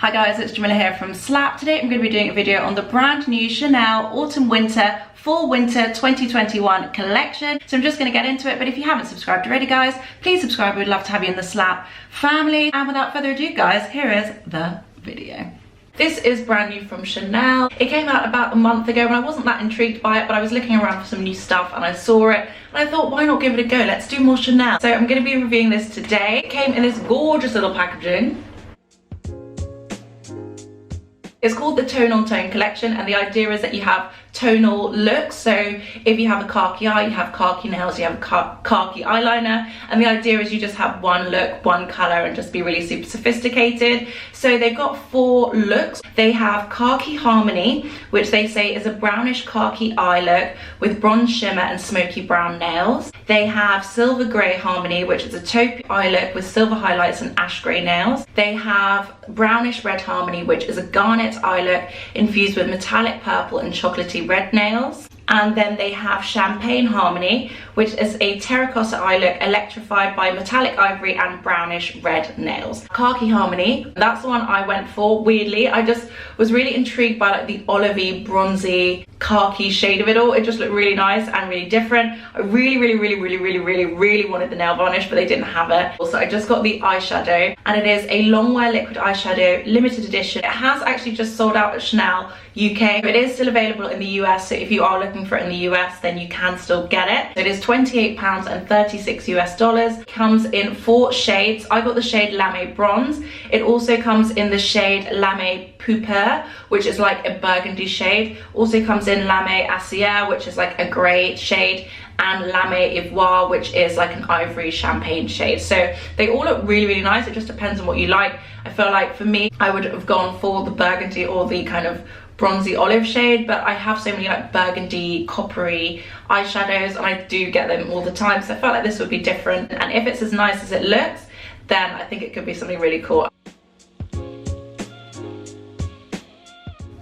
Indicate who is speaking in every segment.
Speaker 1: Hi guys, it's Jamila here from Slap. Today I'm going to be doing a video on the brand new Chanel Autumn Winter Fall Winter 2021 collection. So I'm just going to get into it, but if you haven't subscribed already guys, please subscribe. We'd love to have you in the Slap family. And without further ado guys, here is the video. This is brand new from Chanel. It came out about a month ago and I wasn't that intrigued by it, but I was looking around for some new stuff and I saw it and I thought, why not give it a go? Let's do more Chanel. So I'm going to be reviewing this today. It came in this gorgeous little packaging. It's called the Tone on Tone collection, and the idea is that you have tonal looks. So if you have a khaki eye, you have khaki nails, you have a khaki eyeliner, and the idea is you just have one look, one color, and just be really super sophisticated. So they've got 4 looks. They have Khaki Harmony, which they say is a brownish khaki eye look with bronze shimmer and smoky brown nails. They have Silver Grey Harmony, which is a taupe eye look with silver highlights and ash grey nails. They have Brownish Red Harmony, which is a garnet eye look infused with metallic purple and chocolatey red nails. And then they have Champagne Harmony, which is a terracotta eye look electrified by metallic ivory and brownish red nails. Khaki Harmony, that's the one I went for, weirdly. I just was really intrigued by like the olivey, bronzy, khaki shade of it all. It just looked really nice and really different. I really wanted the nail varnish, but they didn't have it. Also, I just got the eyeshadow, and it is a long wear liquid eyeshadow, limited edition. It has actually just sold out at Chanel UK. It is still available in the US, so if you are looking for it in the US, then you can still get it. It is £28 and 36 US dollars. It comes in 4 shades. I got the shade Lamé Bronze. It also comes in the shade Lamé Pourpre, which is like a burgundy shade. Also comes in Lamé Acier, which is like a grey shade, and Lamé Ivoire, which is like an ivory champagne shade. So they all look really nice. It just depends on what you like. I feel like for me, I would have gone for the burgundy or the kind of bronzy olive shade, but I have so many like burgundy, coppery eyeshadows and I do get them all the time, so I felt like this would be different. And if it's as nice as it looks, then I think it could be something really cool.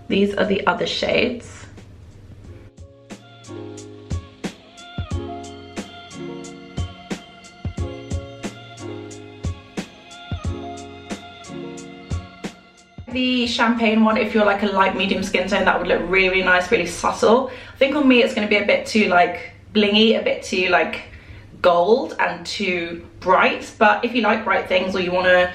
Speaker 1: These are the other shades. The champagne one, if you're like a light medium skin tone, that would look really nice, really subtle. I think on me it's going to be a bit too like blingy, a bit too like gold and too bright, but if you like bright things or you want to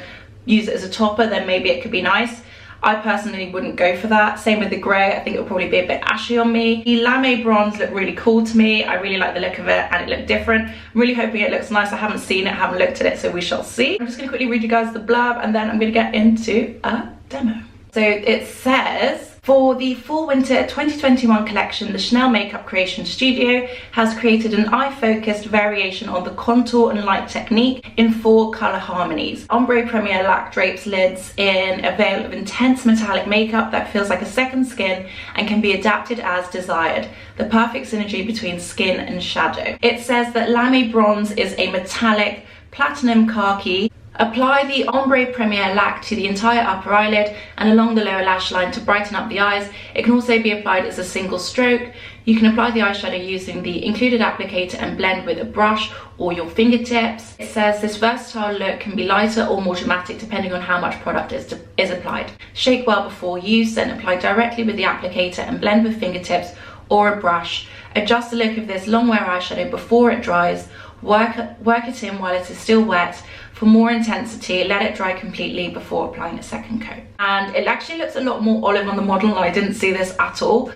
Speaker 1: use it as a topper, then maybe it could be nice. I personally wouldn't go for that. Same with the grey. I think it would probably be a bit ashy on me. The Lamé Bronze looked really cool to me. I really like the look of it and it looked different. I'm really hoping it looks nice. I haven't seen it, haven't looked at it, so we shall see. I'm just going to quickly read you guys the blurb and then I'm going to get into a demo. So it says, for the Fall Winter 2021 collection, the Chanel Makeup Creation Studio has created an eye-focused variation on the contour and light technique in 4 colour harmonies. Ombré Premier Laque drapes lids in a veil of intense metallic makeup that feels like a second skin and can be adapted as desired. The perfect synergy between skin and shadow. It says that Lamé Bronze is a metallic platinum khaki. Apply the Ombré Premier Laque to the entire upper eyelid and along the lower lash line to brighten up the eyes. It can also be applied as a single stroke. You can apply the eyeshadow using the included applicator and blend with a brush or your fingertips. It says this versatile look can be lighter or more dramatic depending on how much product is applied. Shake well before use, then apply directly with the applicator and blend with fingertips or a brush. Adjust the look of this long wear eyeshadow before it dries. Work it in while it is still wet. For more intensity, let it dry completely before applying a second coat. And it actually looks a lot more olive on the model, and I didn't see this at all. I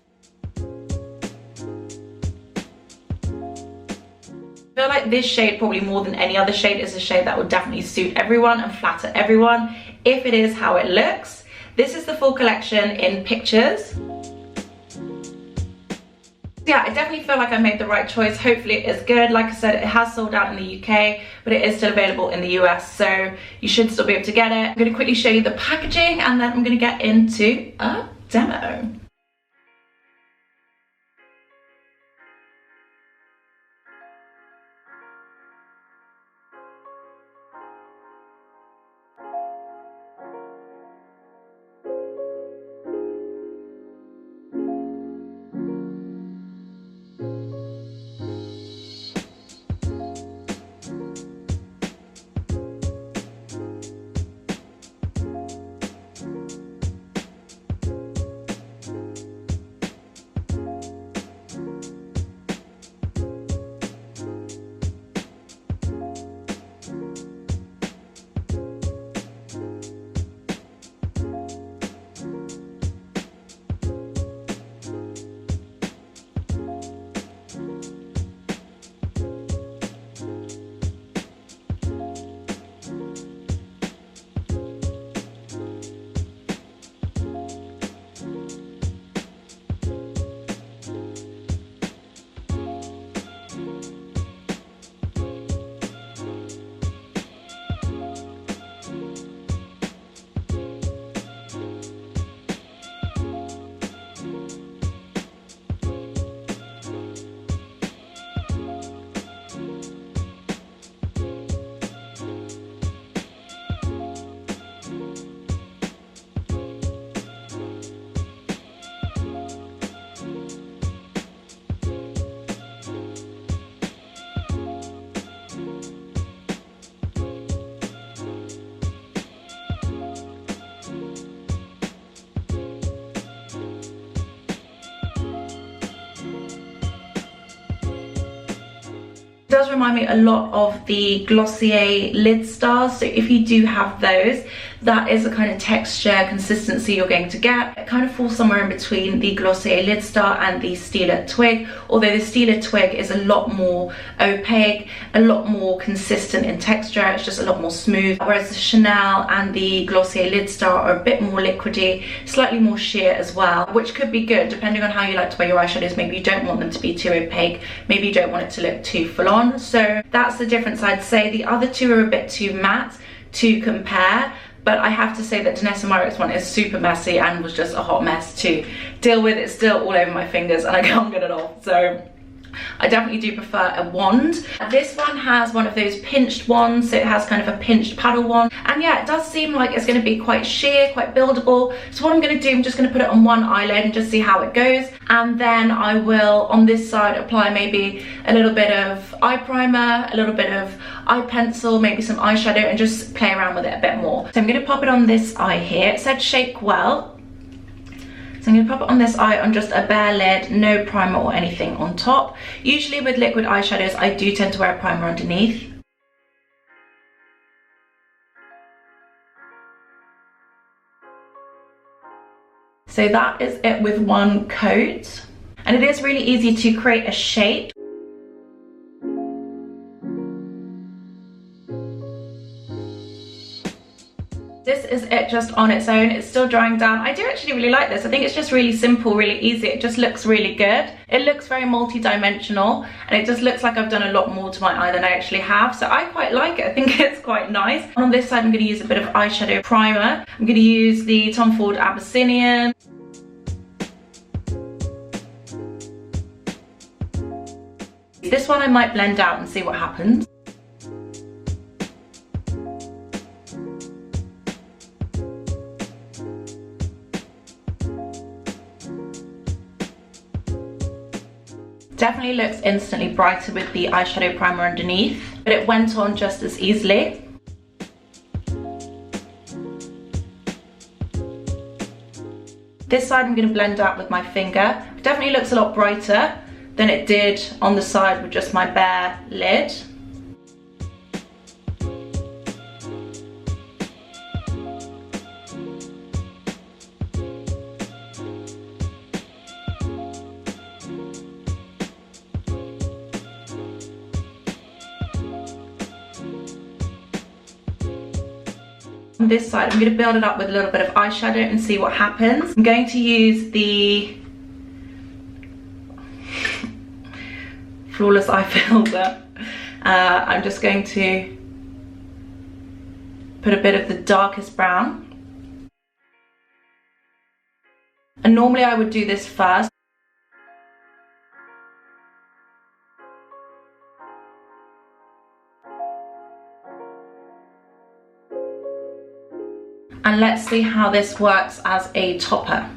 Speaker 1: feel like this shade, probably more than any other shade, is a shade that would definitely suit everyone and flatter everyone if it is how it looks. This is the full collection in pictures. Yeah, I definitely feel like I made the right choice. Hopefully it is good. Like I said, it has sold out in the UK, but it is still available in the US, so you should still be able to get it. I'm going to quickly show you the packaging and then I'm going to get into a demo. It does remind me a lot of the Glossier lid stars, so if you do have those, that is the kind of texture consistency you're going to get. It kind of falls somewhere in between the Glossier lid star and the Stila twig, although the Stila twig is a lot more opaque, a lot more consistent in texture. It's just a lot more smooth, whereas the Chanel and the Glossier lid star are a bit more liquidy, slightly more sheer as well, which could be good depending on how you like to wear your eyeshadows. Maybe you don't want them to be too opaque, maybe you don't want it to look too full on. So that's the difference. I'd say the other two are a bit too matte to compare, but I have to say that Danessa Myricks one is super messy and was just a hot mess to deal with. It's still all over my fingers and I can't get it off, so I definitely do prefer a wand. This one has one of those pinched wands, so it has kind of a pinched paddle wand, and yeah, it does seem like it's going to be quite sheer, quite buildable. So what I'm going to do, I'm just going to put it on one eyelid and just see how it goes, and then I will on this side apply maybe a little bit of eye primer, a little bit of eye pencil, maybe some eyeshadow, and just play around with it a bit more. So I'm going to pop it on this eye here. It said shake well. So I'm going to pop it on this eye on just a bare lid, no primer or anything on top. Usually with liquid eyeshadows, I do tend to wear a primer underneath. So that is it with one coat. And it is really easy to create a shape. This is it just on its own. It's still drying down. I do actually really like this. I think it's just really simple, really easy. It just looks really good. It looks very multi-dimensional, and it just looks like I've done a lot more to my eye than I actually have. So I quite like it. I think it's quite nice. And on this side, I'm going to use a bit of eyeshadow primer. I'm going to use the Tom Ford Abyssinian. This one I might blend out and see what happens. Definitely looks instantly brighter with the eyeshadow primer underneath, but it went on just as easily. This side I'm going to blend out with my finger. It definitely looks a lot brighter than it did on the side with just my bare lid. On this side, I'm going to build it up with a little bit of eyeshadow and see what happens. I'm going to use the Flawless Eye Filter. I'm just going to put a bit of the darkest brown. And normally I would do this first. And let's see how this works as a topper.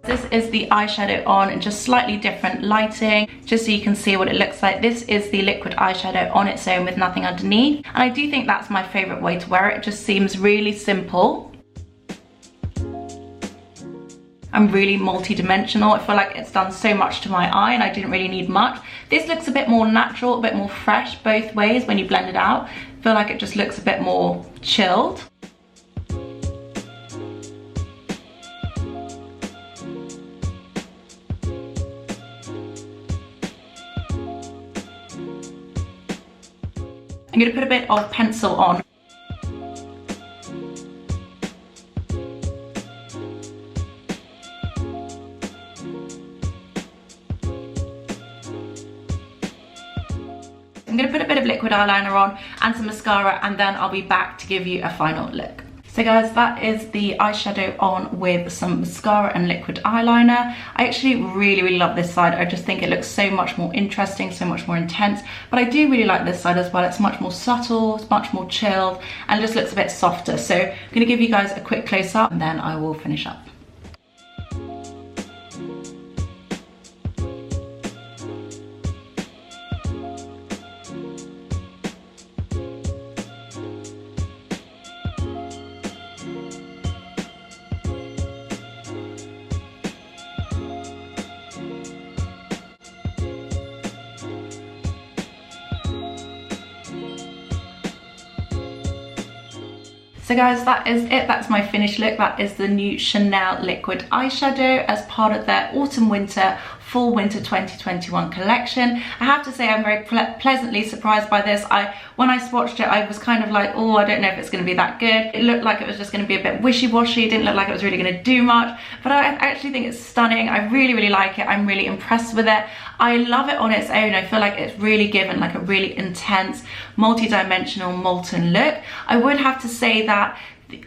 Speaker 1: This is the eyeshadow on and just slightly different lighting, just so you can see what it looks like. This is the liquid eyeshadow on its own with nothing underneath. And I do think that's my favorite way to wear it. It just seems really simple. I'm really multi-dimensional. I feel like it's done so much to my eye and I didn't really need much. This looks a bit more natural, a bit more fresh both ways when you blend it out. I feel like it just looks a bit more chilled. I'm going to put a bit of pencil on. I'm going to put a bit of liquid eyeliner on and some mascara, and then I'll be back to give you a final look. So guys, that is the eyeshadow on with some mascara and liquid eyeliner. I actually really love this side. I just think it looks so much more interesting, so much more intense. But I do really like this side as well. It's much more subtle, it's much more chilled, and it just looks a bit softer. So I'm going to give you guys a quick close-up and then I will finish up. So guys, that is it. That's my finished look. That is the new Chanel liquid eyeshadow as part of their autumn winter fall winter 2021 collection. I have to say I'm very pleasantly surprised by this. When I swatched it, I was kind of like, oh, I don't know if it's going to be that good. It looked like it was just going to be a bit wishy-washy. It didn't look like it was really going to do much, but I actually think it's stunning. I really like it. I'm really impressed with it. I love it on its own. I feel like it's really given like a really intense, multi-dimensional molten look. I would have to say that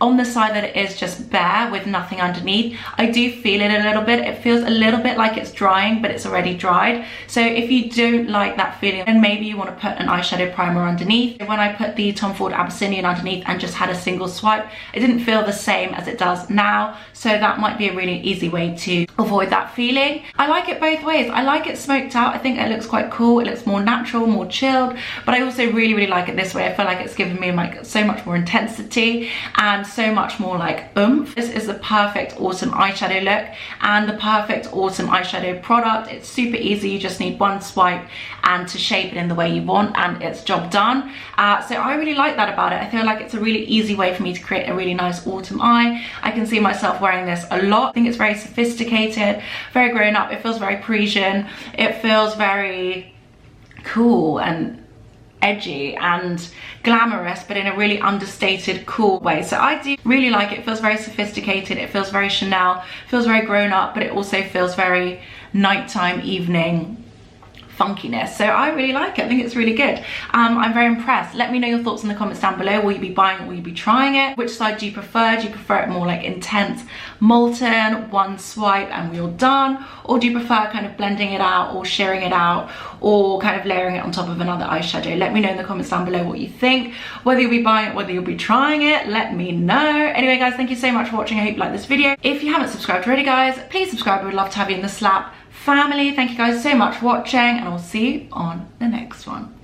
Speaker 1: on the side that it is just bare with nothing underneath, I do feel it a little bit. It feels a little bit like it's drying, but it's already dried. So if you don't like that feeling, then maybe you want to put an eyeshadow primer underneath. When I put the Tom Ford Abyssinian underneath and just had a single swipe, it didn't feel the same as it does now. So that might be a really easy way to avoid that feeling. I like it both ways. I like it smoked out. I think it looks quite cool. It looks more natural, more chilled, but I also really like it this way. I feel like it's given me like so much more intensity and so much more like oomph. This is the perfect autumn eyeshadow look and the perfect autumn eyeshadow product. It's super easy. You just need one swipe and to shape it in the way you want, and it's job done. So I really like that about it. I feel like it's a really easy way for me to create a really nice autumn eye. I can see myself wearing this a lot. I think it's very sophisticated, very grown up. It feels very Parisian. It feels very cool and edgy and glamorous, but in a really understated, cool way. So I do really like it. It feels very sophisticated. It feels very Chanel, feels very grown up, but it also feels very nighttime, evening funkiness. So I really like it. I think it's really good. I'm very impressed. Let me know your thoughts in the comments down below. Will you be buying it? Will you be trying it? Which side do you prefer? Do you prefer it more like intense, molten, one swipe and we're done? Or do you prefer kind of blending it out or shearing it out or kind of layering it on top of another eyeshadow? Let me know in the comments down below what you think. Whether you'll be buying it, whether you'll be trying it, let me know. Anyway guys, thank you so much for watching. I hope you like this video. If you haven't subscribed already guys, please subscribe. I would love to have you in the Slap family. Thank you guys so much for watching, and I'll see you on the next one.